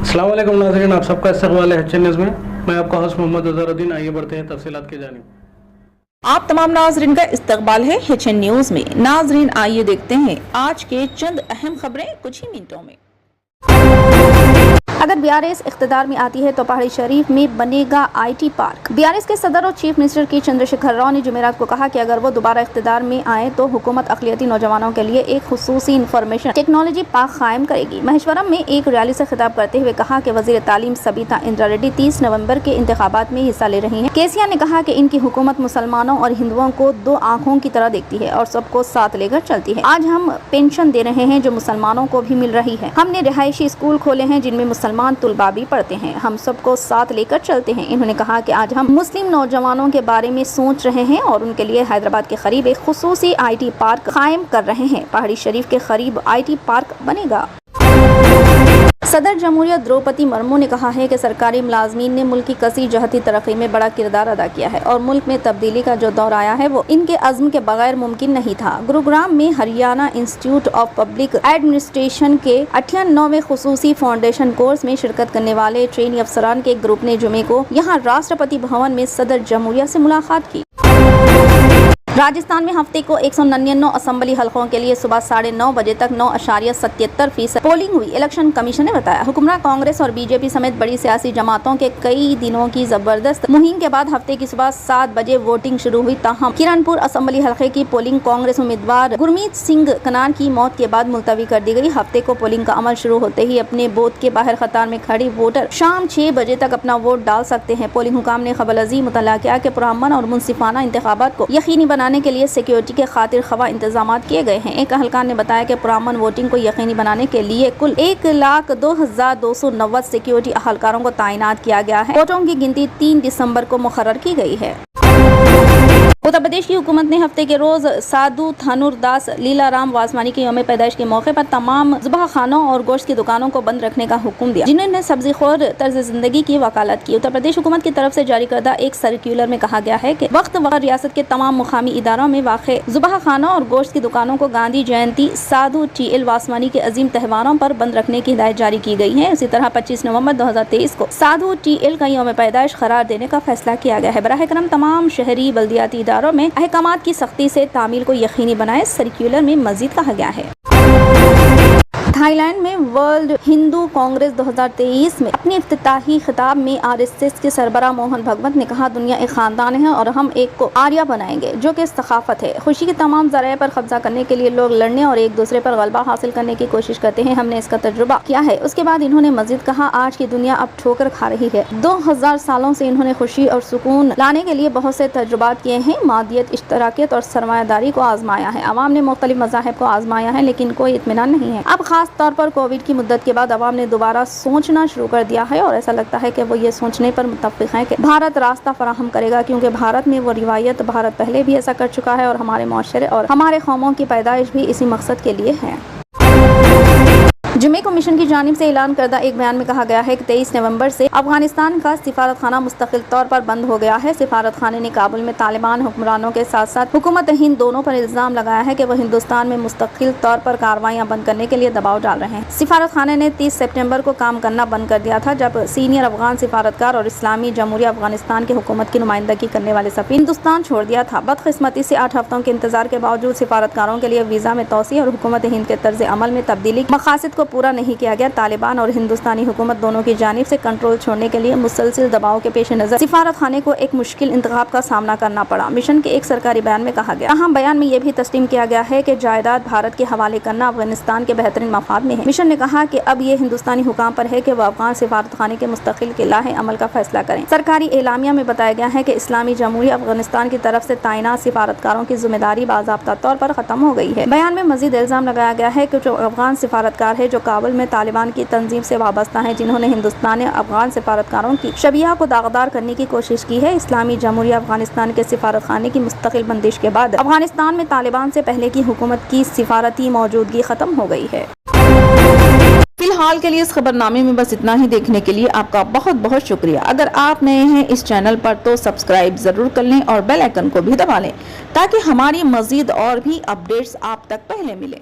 अस्सलाम वालेकुम नाज़रीन, आप सबका इस्तक़बाल है एचएन न्यूज़ में। मैं आपका होस्ट मोहम्मद अज़हरुद्दीन। आइए बढ़ते हैं तफसीलात की जानिब। आप तमाम नाज़रीन का इस्तक़बाल है एचएन न्यूज़ में। नाज़रीन आइए देखते हैं आज के चंद अहम खबरें कुछ ही मिनटों में। अगर बीआरएस इख्तिदार में आती है तो पहाड़ी शरीफ में बनेगा आईटी पार्क। बीआरएस के सदर और चीफ मिनिस्टर के चंद्रशेखर राव ने जुमेरात को कहा कि अगर वो दोबारा इख्तिदार में आए तो हुकूमत अक़लियती नौजवानों के लिए एक खुसूसी इंफॉर्मेशन टेक्नोलॉजी पार्क कायम करेगी। महेश्वरम में एक रैली से खिताब करते हुए कहा कि वज़ीर तालीम सबीता इंदिरा रेड्डी 30 नवंबर के इंतखाबात में हिस्सा ले रही हैं। केसीआर ने कहा कि इनकी हुकूमत मुसलमानों और हिंदुओं को दो आँखों की तरह देखती है और सबको साथ लेकर चलती है। आज हम पेंशन दे रहे हैं जो मुसलमानों को भी मिल रही है। हमने रिहायशी स्कूल खोले हैं जिनमें मुसलमान तुलबा भी पढ़ते हैं। हम सबको साथ लेकर चलते हैं। इन्होंने कहा कि आज हम मुस्लिम नौजवानों के बारे में सोच रहे हैं और उनके लिए हैदराबाद के करीब एक खुसूसी आईटी पार्क कायम कर रहे हैं। पहाड़ी शरीफ के करीब आईटी पार्क बनेगा। सदर जमहूरियत द्रौपदी मुर्मू ने कहा है कि सरकारी मुलाजमीन ने मुल्क की कसी जहती तरक्की में बड़ा किरदार अदा किया है और मुल्क में तब्दीली का जो दौर आया है वो इनके अज़्म के बगैर मुमकिन नहीं था। गुरुग्राम में Haryana institute of public administration के 98वें खुसूसी फाउंडेशन कोर्स में शिरकत करने वाले ट्रेनी अफसरान के एक ग्रुप ने जुमे को यहाँ राष्ट्रपति भवन में सदर जमहूरिया से मुलाकात की। राजस्थान में हफ्ते को 199 असम्बली हलकों के लिए सुबह 9:30 बजे तक 9.77% पोलिंग हुई। इलेक्शन कमीशन ने बताया हुक्मरान कांग्रेस और बीजेपी समेत बड़ी सियासी जमातों के कई दिनों की जबरदस्त मुहिम के बाद हफ्ते की सुबह 7 बजे वोटिंग शुरू हुई। ताहम किरणपुर असम्बली हलके की पोलिंग कांग्रेस उम्मीदवार गुरमीत सिंह कनान की मौत के बाद मुलतवी कर दी गई। हफ्ते को पोलिंग का अमल शुरू होते ही अपने बूथ के बाहर कतार में खड़ी वोटर शाम 6 बजे तक अपना वोट डाल सकते हैं। पोलिंग हुकाम ने खबरअज़ी मुतल्ला किया कि पुरअमन और मुनसिफाना इंतखाबात को यकीनी बनाने के लिए सिक्योरिटी के खातिर खवा इंतजाम किए गए हैं। एक अहलकार ने बताया कि पुरअमन वोटिंग को यकीनी बनाने के लिए कुल 1,02,290 सिक्योरिटी अहलकारों को तैनात किया गया है। वोटों की गिनती 3 दिसंबर को मुकर्रर की गई है। उत्तर प्रदेश की हुकूमत ने हफ्ते के रोज साधु धनुरदास लीलाराम वासवानी के यौम पैदाइश के मौके पर तमाम ज़ुबाह खानों और गोश्त की दुकानों को बंद रखने का हुक्म दिया, जिन्होंने सब्जी खोर तर्ज जिंदगी की वकालत की। उत्तर प्रदेश हुकूमत की तरफ से जारी करदा एक सर्कुलर में कहा गया है कि वक्त रियासत के तमाम मुकामी इदारों में वाक़े ज़ुबाह खानों और गोश्त की दुकानों को गांधी जयंती, साधु TL वासवानी के अजीम त्योहारों पर बंद रखने की हिदायत जारी की गई है। उसी तरह 25 नवंबर 2023 को साधु TL का यौम पैदाइश करार देने का फैसला किया गया है। बराह करम तमाम शहरी बल्दियाती इदारों में अहकामात की सख्ती से तामील को यकीनी बनाए, सर्कुलर में मजीद कहा गया है। थाईलैंड में वर्ल्ड हिंदू कांग्रेस 2023 में अपने इफ्तिताही खिताब में RSS के सरबराह मोहन भगवत ने कहा, दुनिया एक खानदान है और हम एक को आर्या बनाएंगे जो कि सकाफत है। खुशी के तमाम ज़राए पर कब्जा करने के लिए लोग लड़ने और एक दूसरे पर गलबा हासिल करने की कोशिश करते हैं। हमने इसका तजुर्बा किया है। उसके बाद इन्होंने मजीद कहा, आज की दुनिया अब ठोकर खा रही है। 2000 सालों से इन्होंने खुशी और सुकून लाने के लिए बहुत से तजुर्बात किए हैं। मादियत, इश्तराकियत और सरमायादारी को आजमाया है। अवाम ने मुख्तलिफ मज़ाहिब को आजमाया है लेकिन कोई इत्मीनान नहीं है। अब खास तौर पर कोविड की मुद्दत के बाद अवाम ने दोबारा सोचना शुरू कर दिया है और ऐसा लगता है कि वो ये सोचने पर मुत्तफ़िक़ हैं कि भारत रास्ता फराहम करेगा, क्योंकि भारत में वो रिवायत भारत पहले भी ऐसा कर चुका है और हमारे माशरे और हमारे कौमों की पैदाइश भी इसी मकसद के लिए है। जुमे को मिशन की जानिब से ऐलान करदा एक बयान में कहा गया है कि 23 नवंबर से अफगानिस्तान का सिफारत खाना मुस्तकिल तौर पर बंद हो गया है। सिफारत खाने ने काबुल में तालिबान हुक्मरानों के साथ साथ हुकूमत हिंद दोनों पर इल्ज़ाम लगाया है कि वह हिंदुस्तान में मुस्तकिल तौर पर कार्रवाइयाँ बंद करने के लिए दबाव डाल रहे हैं। सिफारत खाने ने 30 सितंबर को काम करना बंद कर दिया था, जब सीनियर अफगान सिफारतकार और इस्लामी जमहूरिया अफगानिस्तान की हुकूमत की नुमाइंदगी करने वाले सफीर हिंदुस्तान छोड़ दिया था। बदकिस्मती से 8 हफ्तों के इंतजार के बावजूद सिफारतकारों के लिए वीज़ा में तोसी और हुकूमत हिंद के तर्ज अमल में तब्दीली मकासद को पूरा नहीं किया गया। तालिबान और हिंदुस्तानी हुकूमत दोनों की जानिब से कंट्रोल छोड़ने के लिए मुसलसिल दबाव के पेश नजर सिफारत खाने को एक मुश्किल इंतखाब का सामना करना पड़ा। मिशन के एक सरकारी बयान में कहा गया। अहम बयान में यह भी तस्लीम किया गया है कि जायदाद भारत के हवाले करना अफगानिस्तान के बेहतरीन मफाद में है। मिशन ने कहा कि अब ये हिंदुस्तानी हुकाम पर है कि वह अफगान सिफारत खाने के मुस्तकिल के लाहे अमल का फैसला करें। सरकारी एलामिया में बताया गया है कि इस्लामी जमहूरिया अफगानिस्तान की तरफ से तैनात सिफारतकारों की जिम्मेदारी बाज़ाब्ता तौर पर खत्म हो गई है। बयान में मजीद इल्जाम लगाया गया है कि जो अफगान सिफारतकार है जो काबुल में तालिबान की तंजीम से वाबस्ता है, जिन्होंने हिंदुस्तानी अफगान सिफारतकारों की शबिया को दागदार करने की कोशिश की है। इस्लामी जमहूरिया अफगानिस्तान के सिफारत खाने की मुस्तकिल बंदिश के बाद अफगानिस्तान में तालिबान से पहले की हुकूमत की सिफारती मौजूदगी खत्म हो गई है। फिलहाल के लिए इस खबरनामे में बस इतना ही। देखने के लिए आपका बहुत बहुत शुक्रिया। अगर आप नए हैं इस चैनल पर तो सब्सक्राइब जरूर कर लें और बेल आइकन को भी दबा लें ताकि हमारी मजीद और भी अपडेट्स आप तक पहले मिले।